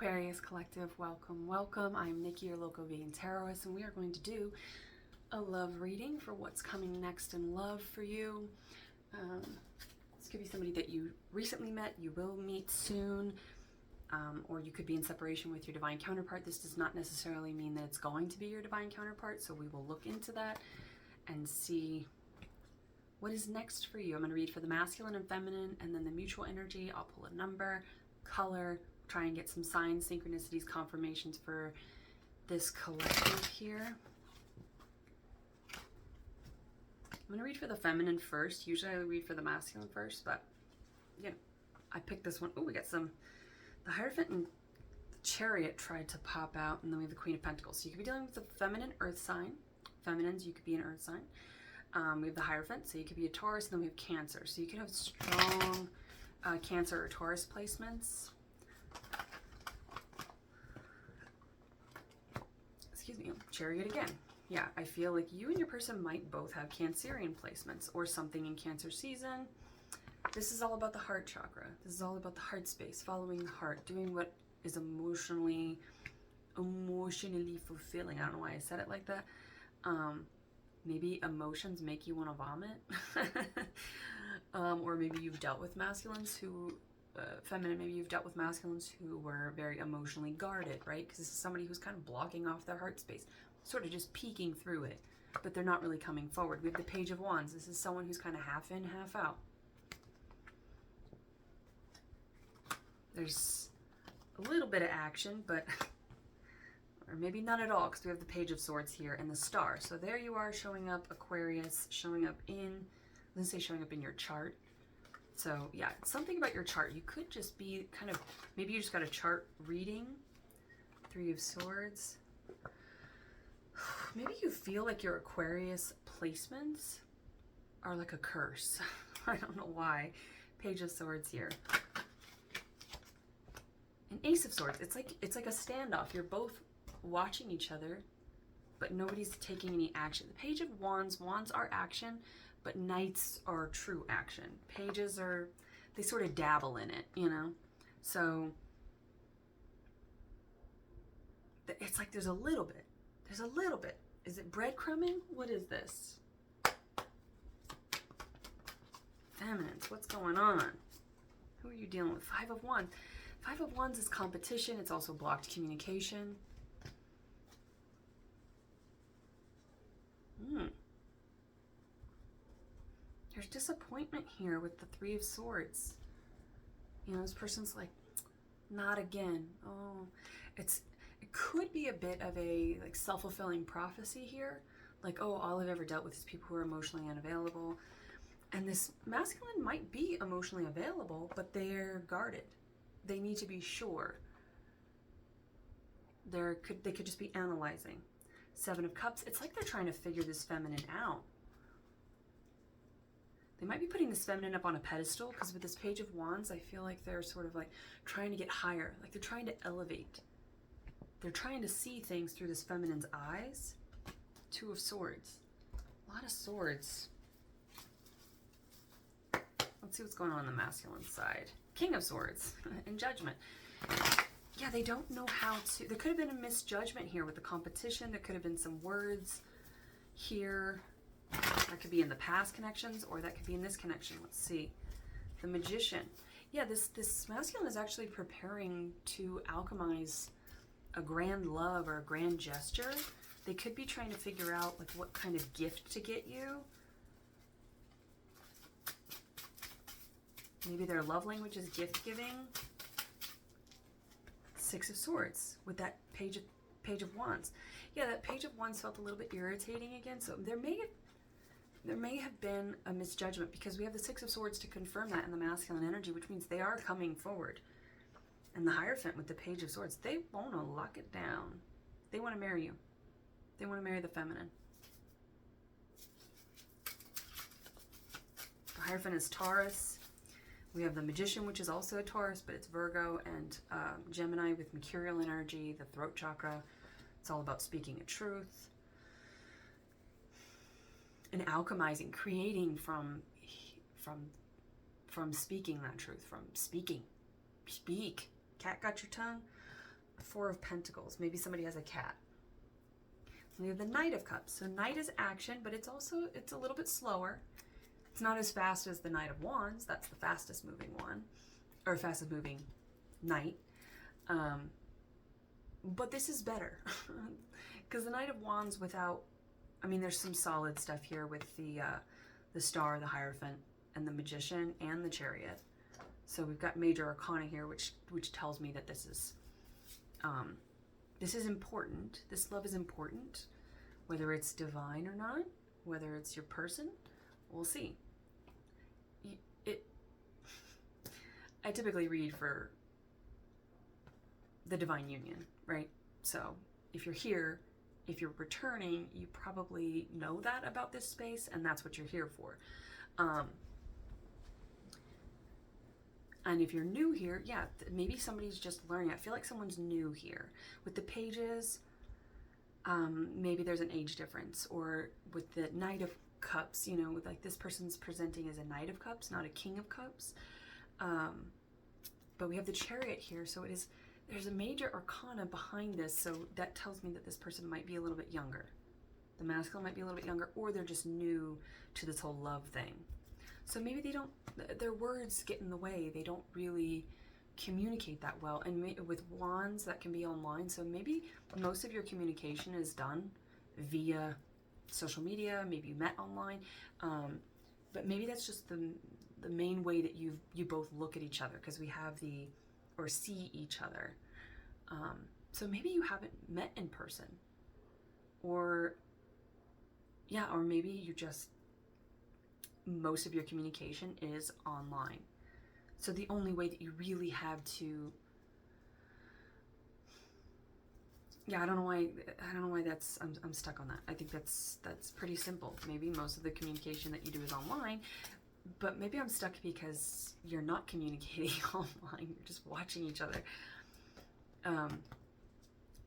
Aquarius Collective, welcome, welcome. I'm Nikki, your local vegan tarotist, and we are going to do a love reading for what's coming next in love for you. This could be somebody that you recently met, you will meet soon, or you could be in separation with your divine counterpart. This does not necessarily mean that it's going to be your divine counterpart, so we will look into that and see what is next for you. I'm going to read for the masculine and feminine, and then the mutual energy. I'll pull a number, color, try and get some signs, synchronicities, confirmations for this collective here. I'm going to read for the feminine first. Usually I read for the masculine first, but you know, I picked this one. Oh, we got some, the Hierophant and the Chariot tried to pop out, and then we have the Queen of Pentacles. So you could be dealing with the feminine earth sign. Feminines, you could be an earth sign. We have the Hierophant, so you could be a Taurus, and then we have Cancer. So you could have strong Cancer or Taurus placements. Excuse me, Chariot again. Yeah, I feel like you and your person might both have Cancerian placements or something in Cancer season. This is all about the heart chakra. This is all about the heart space, following the heart, doing what is emotionally fulfilling. I don't know why I said it like that. Maybe emotions make you want to vomit. Or maybe you've dealt with masculines who, feminine, maybe you've dealt with masculines who were very emotionally guarded, right? Because this is somebody who's kind of blocking off their heart space, sort of just peeking through it, but they're not really coming forward. We have the Page of Wands. This is someone who's kind of half in, half out. There's a little bit of action, but or maybe none at all, because we have the Page of Swords here and the Star. So there you are, showing up, Aquarius, showing up in, let's say showing up in your chart. So yeah, something about your chart. You could just be kind of, maybe you just got a chart reading. Three of Swords. Maybe you feel like your Aquarius placements are like a curse. I don't know why. Page of Swords here. An Ace of Swords. It's like a standoff. You're both watching each other, but nobody's taking any action. The Page of Wands. Wands are action, but Knights are true action. Pages are, they sort of dabble in it, you know? So it's like there's a little bit. There's a little bit. Is it breadcrumbing? What is this? Feminines, what's going on? Who are you dealing with? Five of Wands. Five of Wands is competition. It's also blocked communication. There's disappointment here with the Three of Swords. You know, this person's like, not again. Oh, it could be a bit of a like self-fulfilling prophecy here. Like, oh, all I've ever dealt with is people who are emotionally unavailable. And this masculine might be emotionally available, but they're guarded. They need to be sure. They could just be analyzing. Seven of Cups. It's like they're trying to figure this feminine out. They might be putting this feminine up on a pedestal, because with this Page of Wands, I feel like they're sort of like trying to get higher. Like they're trying to elevate. They're trying to see things through this feminine's eyes. Two of Swords. A lot of swords. Let's see what's going on the masculine side. King of Swords in Judgment. Yeah, they don't know how to. There could have been a misjudgment here with the competition. There could have been some words here. That could be in the past connections, or that could be in this connection. Let's see. The Magician. Yeah, this masculine is actually preparing to alchemize a grand love or a grand gesture. They could be trying to figure out like what kind of gift to get you. Maybe their love language is gift giving. Six of Swords with that Page of Wands. Yeah, that Page of Wands felt a little bit irritating again. So there may have been a misjudgment, because we have the Six of Swords to confirm that in the masculine energy, which means they are coming forward. And the Hierophant with the Page of Swords, they want to lock it down. They want to marry you. They want to marry the feminine. The Hierophant is Taurus. We have the Magician, which is also a Taurus, but it's Virgo, and Gemini with Mercurial energy, the throat chakra. It's all about speaking a truth. And alchemizing, creating from speaking that truth, from speaking. Speak. Cat got your tongue? Four of Pentacles. Maybe somebody has a cat. We have the Knight of Cups. So Knight is action, but it's a little bit slower. It's not as fast as the Knight of Wands. That's the fastest moving one, or fastest moving Knight. But this is better because the Knight of Wands without, I mean, there's some solid stuff here with the Star, the Hierophant, and the Magician, and the Chariot. So we've got major arcana here, which tells me that this is important. This love is important, whether it's divine or not, whether it's your person, we'll see. I typically read for the divine union, right? So if you're here, if you're returning, you probably know that about this space, and that's what you're here for. And if you're new here, yeah, maybe somebody's just learning. I feel like someone's new here. With the pages, maybe there's an age difference. Or with the Knight of Cups, you know, like this person's presenting as a Knight of Cups, not a King of Cups. But we have the Chariot here, so there's a major arcana behind this, so that tells me that this person might be a little bit younger. The masculine might be a little bit younger, or they're just new to this whole love thing. So maybe their words get in the way. They don't really communicate that well. And with wands, that can be online. So maybe most of your communication is done via social media. Maybe you met online. But maybe that's just the main way that you both look at each other, because we have or see each other. So maybe you haven't met in person. Or maybe you just, most of your communication is online. So the only way that you really have to, I don't know why that's, I'm stuck on that. I think that's pretty simple. Maybe most of the communication that you do is online, but maybe I'm stuck because you're not communicating online. You're just watching each other.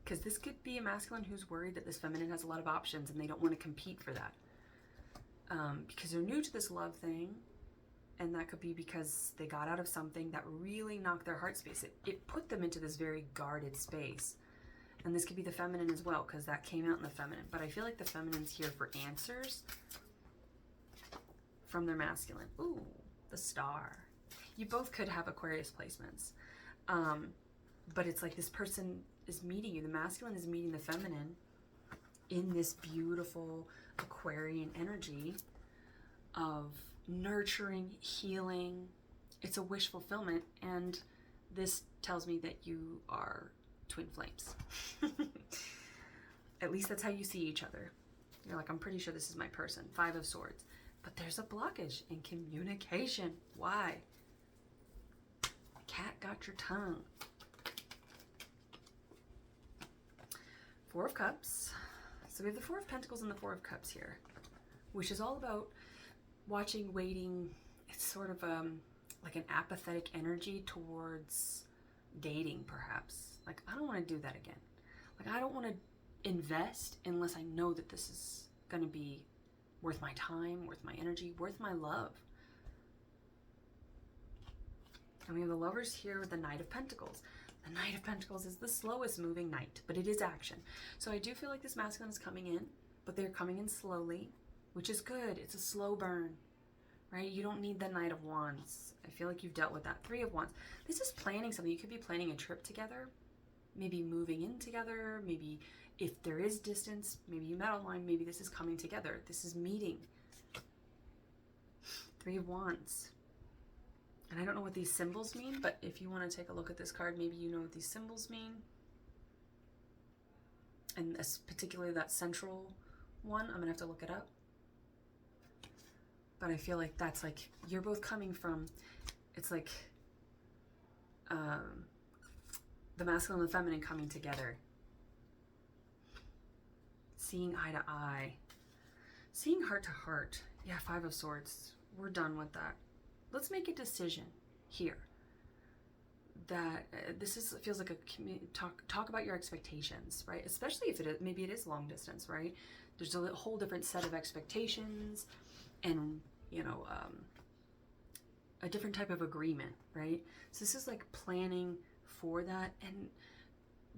Because this could be a masculine who's worried that this feminine has a lot of options and they don't want to compete for that. Because they're new to this love thing, and that could be because they got out of something that really knocked their heart space. It put them into this very guarded space. And this could be the feminine as well, because that came out in the feminine. But I feel like the feminine's here for answers from their masculine. Ooh, the Star. You both could have Aquarius placements. But it's like this person is meeting you. The masculine is meeting the feminine in this beautiful Aquarian energy of nurturing, healing. It's a wish fulfillment, and this tells me that you are twin flames. At least that's how you see each other. You're like, I'm pretty sure this is my person. 5 of Swords. But there's a blockage in communication. Why? Cat got your tongue. 4 of Cups. So we have the 4 of Pentacles and the 4 of Cups here, which is all about watching, waiting. It's sort of like an apathetic energy towards dating, perhaps. Like, I don't want to do that again. Like, I don't want to invest unless I know that this is going to be worth my time, worth my energy, worth my love. And we have the Lovers here with the Knight of Pentacles. The Knight of Pentacles is the slowest moving knight, but it is action. So I do feel like this masculine is coming in, but they're coming in slowly, which is good. It's a slow burn, right? You don't need the Knight of Wands. I feel like you've dealt with that. 3 of Wands. This is planning something. You could be planning a trip together, maybe moving in together, maybe if there is distance, maybe you met online, maybe this is coming together. This is meeting. 3 of Wands. And I don't know what these symbols mean, but if you want to take a look at this card, maybe you know what these symbols mean. And particularly that central one, I'm going to have to look it up. But I feel like that's like, you're both coming from, it's like the masculine and the feminine coming together. Seeing eye to eye. Seeing heart to heart. Yeah, 5 of Swords. We're done with that. Let's make a decision here that feels like a talk about your expectations, right? Especially if maybe it is long distance, right? There's a whole different set of expectations, and a different type of agreement, right? So this is like planning for that, and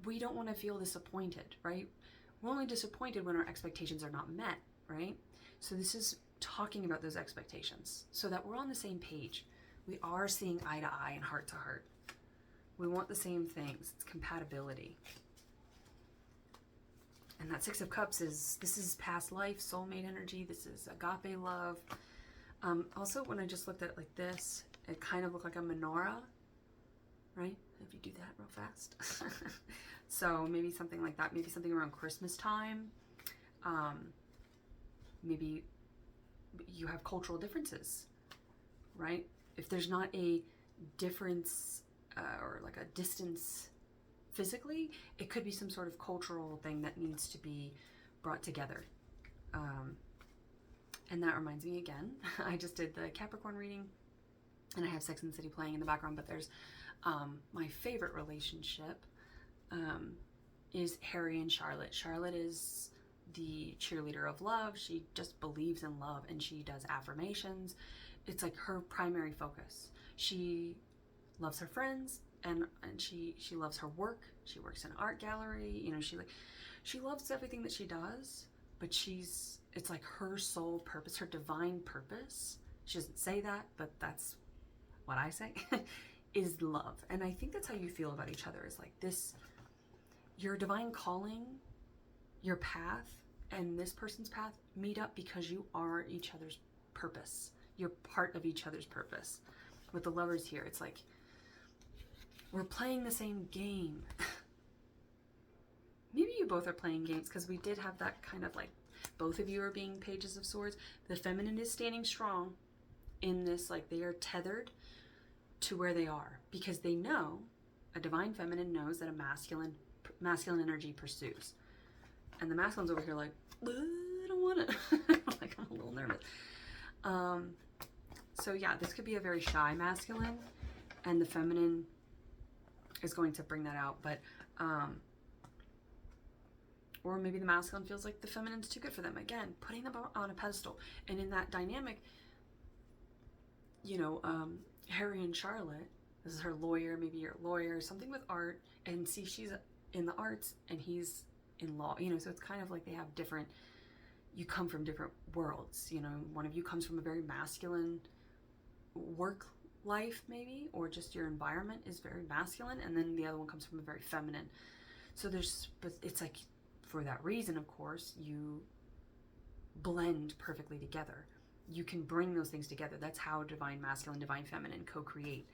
we don't want to feel disappointed, right? We're only disappointed when our expectations are not met, right? So this is talking about those expectations so that we're on the same page. We are seeing eye to eye and heart to heart. We want the same things. It's compatibility. And that Six of Cups this is past life, soulmate energy. This is agape love. Also, when I just looked at it like this, it kind of looked like a menorah, right? If you do that real fast. So maybe something like that. Maybe something around Christmas time. Maybe you have cultural differences, right? If there's not a difference or like a distance physically, it could be some sort of cultural thing that needs to be brought together. And that reminds me again, I just did the Capricorn reading and I have Sex and the City playing in the background, but there's my favorite relationship is Harry and Charlotte. Charlotte is the cheerleader of love. She just believes in love and she does affirmations. It's like her primary focus. She loves her friends and she loves her work. She works in an art gallery. You know, she loves everything that she does, but it's like her sole purpose, her divine purpose. She doesn't say that, but that's what I say, is love. And I think that's how you feel about each other, is like this, your divine calling, your path, and this person's path meet up because you are each other's purpose. You're part of each other's purpose. With the lovers here, it's like we're playing the same game. Maybe you both are playing games, because we did have that kind of like, both of you are being pages of swords. The feminine is standing strong in this, like they are tethered to where they are, because they know, a divine feminine knows that a masculine energy pursues. And the masculine's over here like, I don't want it. Like, I'm a little nervous. So yeah, this could be a very shy masculine, and the feminine is going to bring that out. But or maybe the masculine feels like the feminine's too good for them. Again, putting them on a pedestal. And in that dynamic, you know, Harry and Charlotte, this is her lawyer, maybe you're a lawyer, something with art, and see, she's in the arts and he's in law, you know, so it's kind of like they have different, you come from different worlds, you know, one of you comes from a very masculine work life maybe, or just your environment is very masculine, and then the other one comes from a very feminine. So but it's like, for that reason, of course, you blend perfectly together. You can bring those things together. That's how divine masculine, divine feminine co-create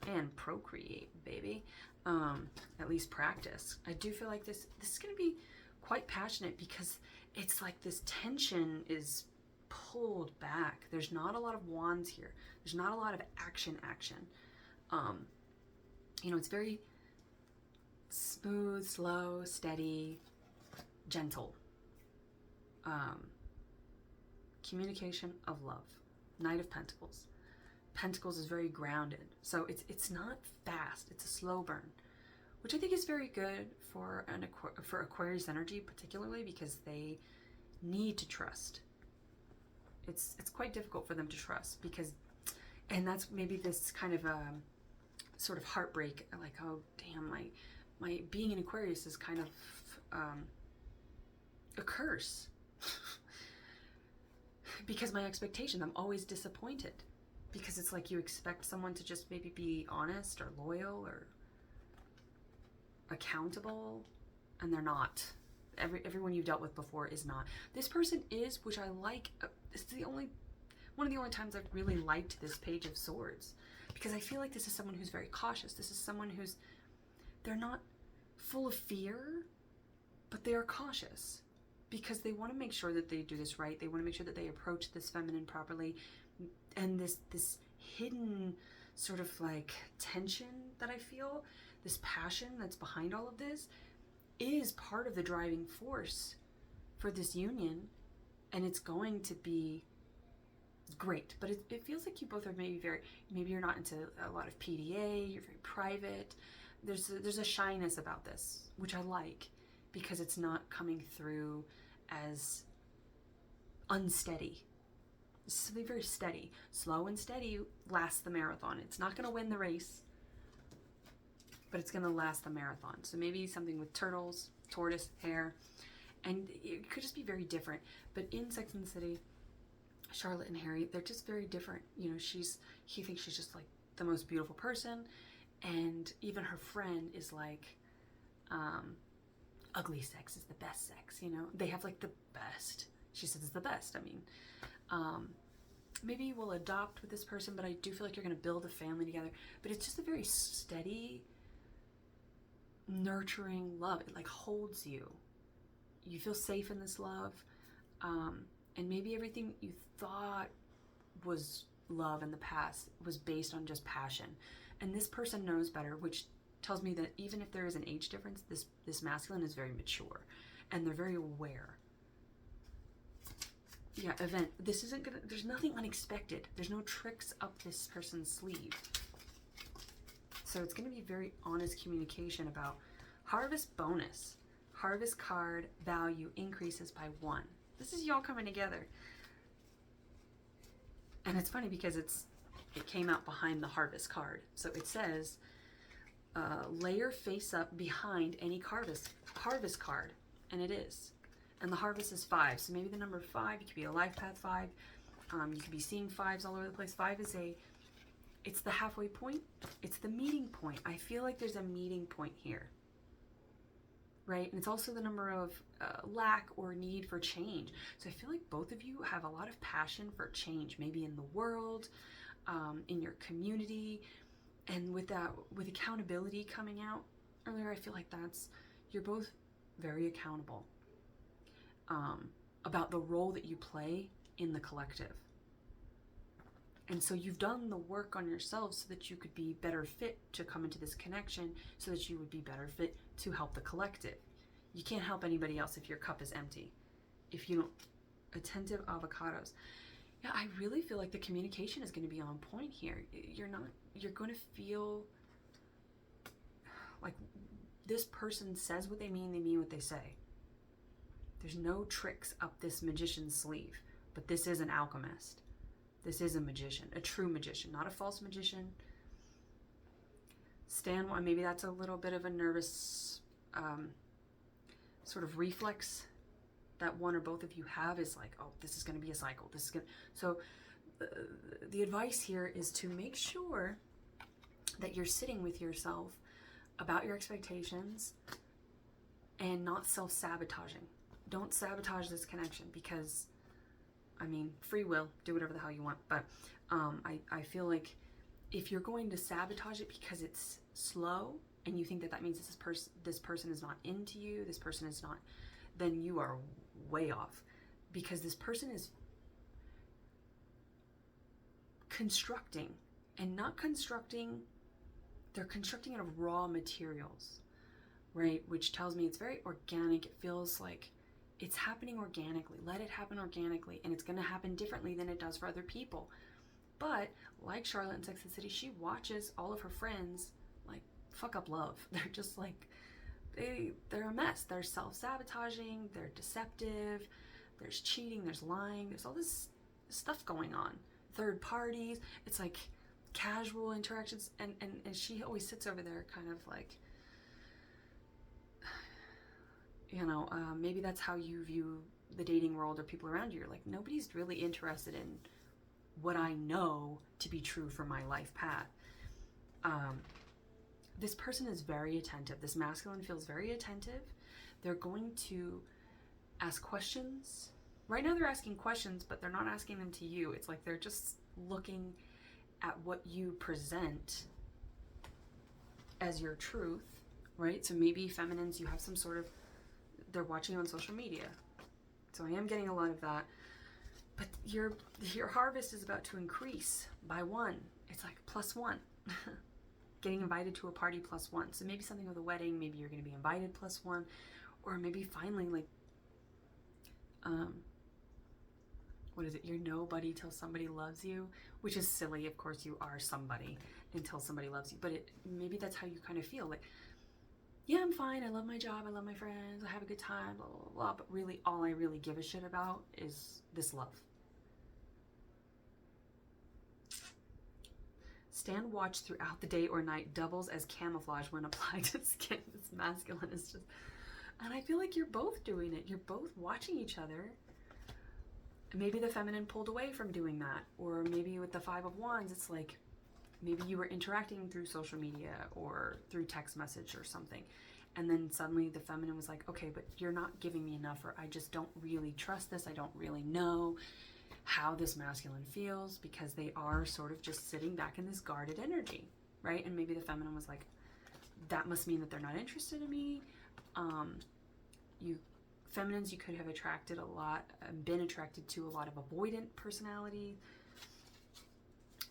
and procreate, baby. At least practice. I do feel like this is going to be quite passionate, because it's like this tension is pulled back. There's not a lot of wands here. There's not a lot of action. You know, it's very smooth, slow, steady, gentle. Communication of love. Knight of Pentacles. Pentacles is very grounded. So it's not fast. It's a slow burn, which I think is very good for Aquarius energy, particularly because they need to trust. It's quite difficult for them to trust, because, and that's maybe this kind of sort of heartbreak, like, oh damn, my being in Aquarius is kind of a curse. Because my expectations, I'm always disappointed, because it's like you expect someone to just maybe be honest or loyal or accountable, and they're not. Everyone you've dealt with before is not. This person is, which I like. It's one of the only times I've really liked this Page of Swords, because I feel like this is someone who's very cautious. This is someone they're not full of fear, but they are cautious, because they want to make sure that they do this right. They want to make sure that they approach this feminine properly. And this hidden sort of like tension that I feel, this passion that's behind all of this, is part of the driving force for this union. And it's going to be great. But it feels like you both are maybe you're not into a lot of PDA, you're very private. There's a shyness about this, which I like, because it's not coming through as unsteady. It's something very steady. Slow and steady lasts the marathon. It's not going to win the race, but it's going to last the marathon. So maybe something with turtles, tortoise, hair, and it could just be very different. But in Sex and the City, Charlotte and Harry, they're just very different. You know, he thinks she's just like the most beautiful person, and even her friend is like, ugly sex is the best sex, you know? They have like the best. She says it's the best. I mean, maybe you will adopt with this person, but I do feel like you're going to build a family together. But it's just a very steady, nurturing love. It like holds you. You feel safe in this love. And maybe everything you thought was love in the past was based on just passion. And this person knows better, which tells me that even if there is an age difference, this masculine is very mature and they're very aware. Yeah, event. This isn't gonna, there's nothing unexpected. There's no tricks up this person's sleeve. So it's gonna be very honest communication about harvest bonus. Harvest card value increases by 1. This is y'all coming together. And it's funny because it came out behind the harvest card. So it says, layer face up behind any harvest card, and it is. And the harvest is 5, so maybe the number 5, you could be a life path 5. You could be seeing 5s all over the place. 5 is it's the halfway point. It's the meeting point. I feel like there's a meeting point here, right? And it's also the number of lack or need for change. So I feel like both of you have a lot of passion for change, maybe in the world, in your community. And with accountability coming out earlier, I feel like you're both very accountable about the role that you play in the collective. And so you've done the work on yourself so that you could be better fit to come into this connection, so that you would be better fit to help the collective. You can't help anybody else if your cup is empty. If you don't, attentive avocados. Yeah, I really feel like the communication is going to be on point here. You're going to feel like this person says what they mean what they say. There's no tricks up this magician's sleeve, but this is an alchemist. This is a magician, a true magician, not a false magician. Maybe that's a little bit of a nervous sort of reflex that one or both of you have, is like, oh, this is going to be a cycle. So the advice here is to make sure that you're sitting with yourself about your expectations and not self-sabotaging. Don't sabotage this connection, because, I mean, free will, do whatever the hell you want. But I feel like if you're going to sabotage it because it's slow and you think that means this person is not into you, this person is not, then you are way off, because this person is constructing, and not constructing, they're constructing out of raw materials, right? Which tells me it's very organic. It feels like it's happening organically. Let it happen organically, and it's going to happen differently than it does for other people. But like Charlotte in Sex and the City, she watches all of her friends like fuck up love. They're just like, they're a mess. They're self-sabotaging, they're deceptive, there's cheating, there's lying, there's all this stuff going on. Third parties, it's like casual interactions, and she always sits over there kind of like, you know, maybe that's how you view the dating world or people around you. You're like, nobody's really interested in what I know to be true for my life path. This person is very attentive. This masculine feels very attentive. They're going to ask questions. Right now they're asking questions, but they're not asking them to you. It's like they're just looking at what you present as your truth, right? So maybe feminines, you have some sort of, they're watching on social media. So I am getting a lot of that. But your harvest is about to increase by 1. It's like +1. Getting invited to a party +1. So maybe something with a wedding, maybe you're going to be invited +1, or maybe finally, like, what is it? You're nobody till somebody loves you, which is silly. Of course, you are somebody until somebody loves you. But maybe that's how you kind of feel. Like, yeah, I'm fine. I love my job. I love my friends. I have a good time, blah, blah, blah. But really, all I really give a shit about is this love. stand watch throughout the day or night doubles as camouflage when applied to skin. This masculine is just, and I feel like you're both doing it. You're both watching each other. Maybe the feminine pulled away from doing that, or maybe with the Five of Wands, it's like maybe you were interacting through social media or through text message or something, and then suddenly the feminine was like, okay, but you're not giving me enough, or I just don't really trust this. I don't really know how this masculine feels, because they are sort of just sitting back in this guarded energy, right? And maybe the feminine was like, that must mean that they're not interested in me. Feminines, you could have attracted a lot, been attracted to a lot of avoidant personality,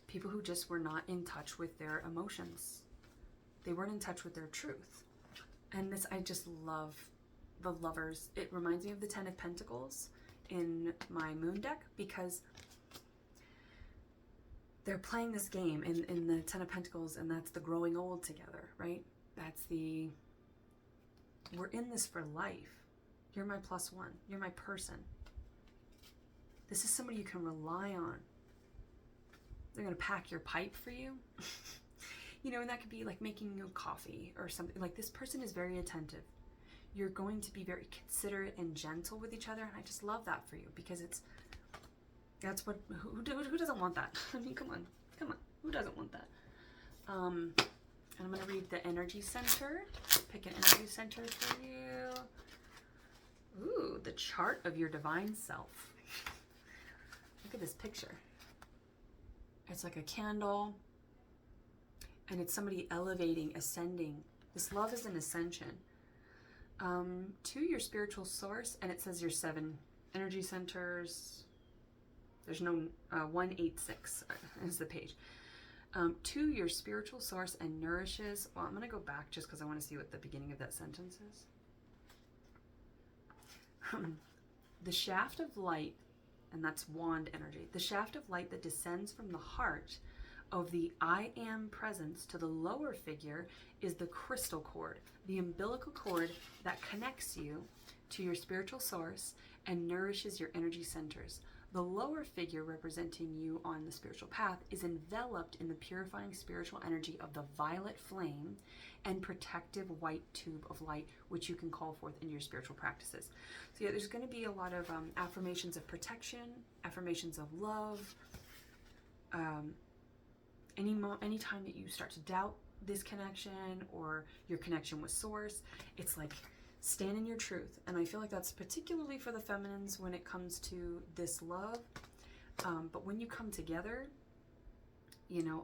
people who just were not in touch with their emotions. They weren't in touch with their truth. And this, I just love the Lovers. It reminds me of the Ten of Pentacles in my moon deck, because they're playing this game in the Ten of Pentacles, and that's the growing old together, right? That's the, we're in this for life. You're my plus one. You're my person. This is somebody you can rely on. They're going to pack your pipe for you. You know, and that could be like making you coffee or something. Like, this person is very attentive. You're going to be very considerate and gentle with each other. And I just love that for you, because that's what, who doesn't want that? I mean, come on. Who doesn't want that? And I'm going to read the energy center. Pick an energy center for you. Ooh, the chart of your divine self. Look at this picture. It's like a candle, and it's somebody elevating, ascending. This love is an ascension to your spiritual source, and it says your 7 energy centers. There's no 186 is the page. To your spiritual source and nourishes. Well, I'm going to go back just because I want to see what the beginning of that sentence is. The shaft of light, and that's wand energy, the shaft of light that descends from the heart of the I am presence to the lower figure is the crystal cord, the umbilical cord that connects you to your spiritual source and nourishes your energy centers. The lower figure, representing you on the spiritual path, is enveloped in the purifying spiritual energy of the violet flame and protective white tube of light, which you can call forth in your spiritual practices. So yeah, there's going to be a lot of affirmations of protection, affirmations of love. Any time that you start to doubt this connection or your connection with source, it's like, stand in your truth. And I feel like that's particularly for the feminines when it comes to this love. But when you come together, you know,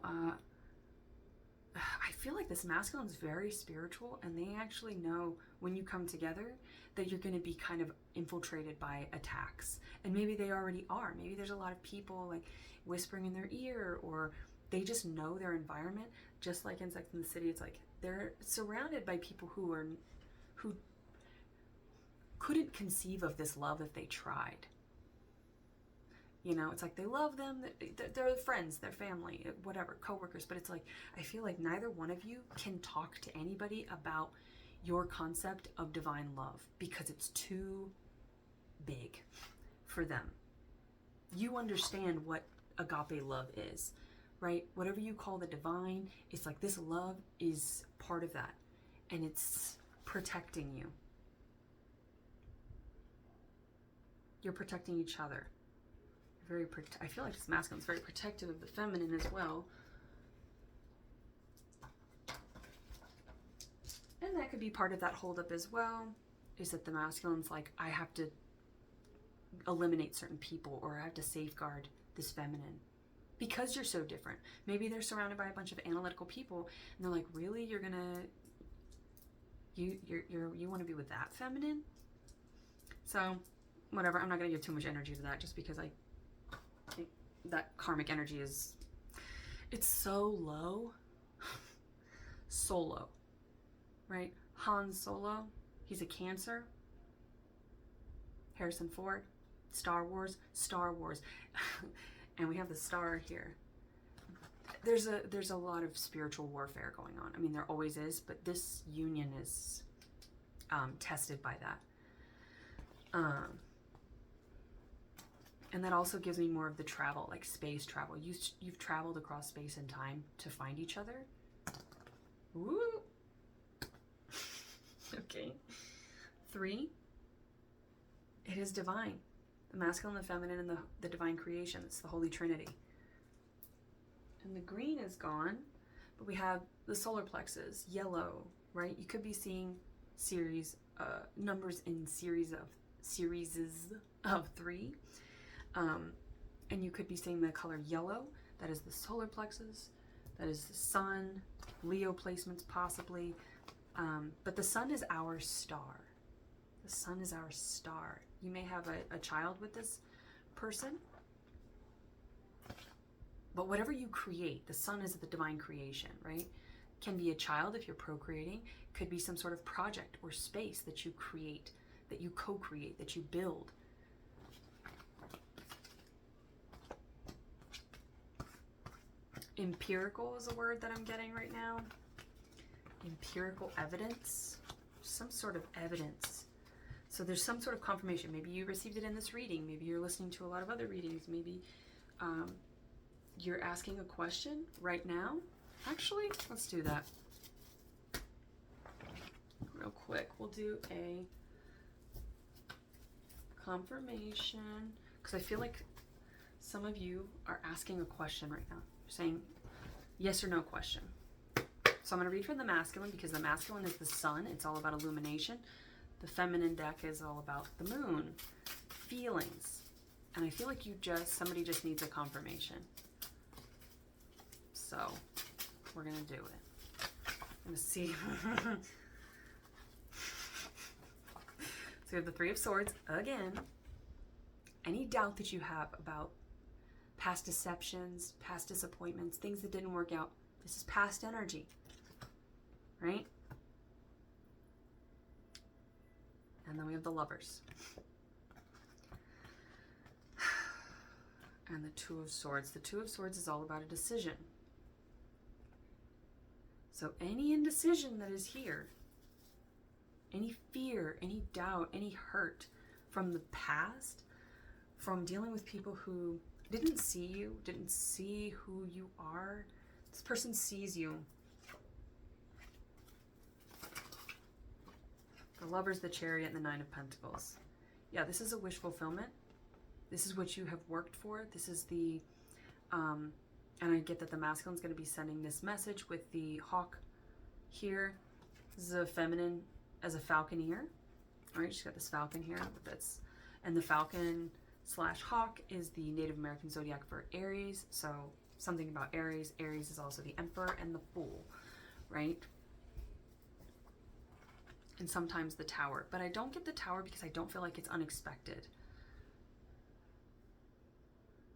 I feel like this masculine is very spiritual, and they actually know when you come together that you're going to be kind of infiltrated by attacks. And maybe they already are. Maybe there's a lot of people like whispering in their ear, or they just know their environment. Just like in Sex and the City, it's like they're surrounded by people who couldn't conceive of this love if they tried. You know, it's like they love them, they're friends, they're family, whatever, coworkers, but it's like, I feel like neither one of you can talk to anybody about your concept of divine love, because it's too big for them. You understand what agape love is, right? Whatever you call the divine, it's like this love is part of that, and it's protecting you. You're protecting each other. I feel like this masculine is very protective of the feminine as well. And that could be part of that holdup as well, is that the masculine's like, I have to eliminate certain people, or I have to safeguard this feminine because you're so different. Maybe they're surrounded by a bunch of analytical people, and they're like, really, you want to be with that feminine? So whatever, I'm not going to give too much energy to that, just because I think that karmic energy is, it's so low. Solo, right? Han Solo, he's a Cancer. Harrison Ford, Star Wars. And we have the star here. There's a lot of spiritual warfare going on. I mean, there always is, but this union is tested by that. And that also gives me more of the travel, like space travel. You've traveled across space and time to find each other. Woo! Okay. 3, it is divine. The masculine, the feminine, and the divine creation. It's the Holy Trinity. And the green is gone, but we have the solar plexus, yellow, right? You could be seeing numbers in series of 3. And you could be seeing the color yellow. That is the solar plexus. That is the sun, Leo placements possibly. But the sun is our star. The sun is our star. You may have a child with this person. But whatever you create, the sun is the divine creation, right? Can be a child if you're procreating. Could be some sort of project or space that you create, that you co-create, that you build. Empirical is a word that I'm getting right now. Empirical evidence. Some sort of evidence. So there's some sort of confirmation. Maybe you received it in this reading. Maybe you're listening to a lot of other readings. Maybe you're asking a question right now. Actually, let's do that. Real quick. We'll do a confirmation. Because I feel like some of you are asking a question right now. You're saying yes or no question. So I'm going to read from the masculine because the masculine is the sun. It's all about illumination. The feminine deck is all about the moon, feelings. And I feel like somebody just needs a confirmation. So we're going to do it. I'm going to see. So we have the 3 of Swords again. Any doubt that you have about past deceptions, past disappointments, things that didn't work out, this is past energy, right? And then we have the Lovers. And the 2 of Swords. The 2 of Swords is all about a decision. So any indecision that is here, any fear, any doubt, any hurt from the past, from dealing with people who didn't see you, didn't see who you are, this person sees you. The Lovers, the Chariot, and the 9 of Pentacles. Yeah, this is a wish fulfillment. This is what you have worked for. This is the, and I get that the masculine is going to be sending this message with the hawk here. This is a feminine as a falconeer. All right, she's got this falcon here. And the falcon / hawk is the Native American zodiac for Aries. So something about Aries. Aries is also the Emperor and the Fool, right? And sometimes the Tower. But I don't get the Tower because I don't feel like it's unexpected.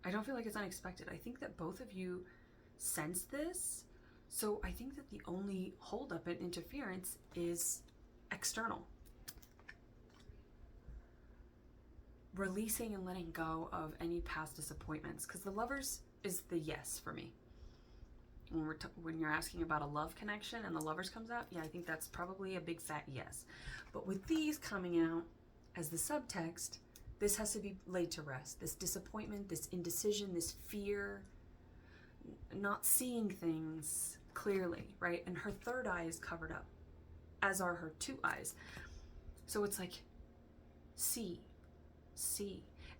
I don't feel like it's unexpected. I think that both of you sense this. So I think that the only holdup and interference is external. Releasing and letting go of any past disappointments. Because the Lovers is the yes for me. When you're asking about a love connection and the Lovers comes out, yeah, I think that's probably a big fat yes. But with these coming out as the subtext, this has to be laid to rest. This disappointment, this indecision, this fear, not seeing things clearly, right? And her third eye is covered up, as are her 2 eyes. So it's like, see.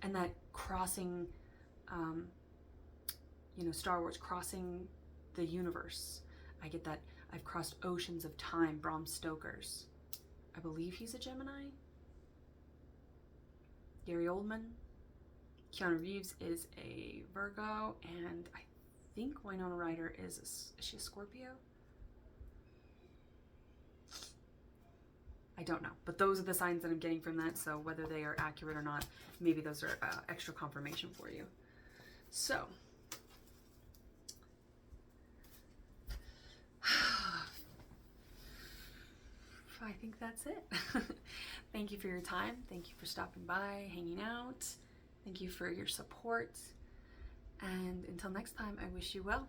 And that crossing, Star Wars, crossing the universe. I get that. I've crossed oceans of time. Bram Stoker's. I believe he's a Gemini. Gary Oldman. Keanu Reeves is a Virgo, and I think Winona Ryder is she a Scorpio? I don't know, but those are the signs that I'm getting from that, so whether they are accurate or not, maybe those are extra confirmation for you. So, I think that's it. Thank you for your time. Thank you for stopping by, hanging out. Thank you for your support. And until next time, I wish you well.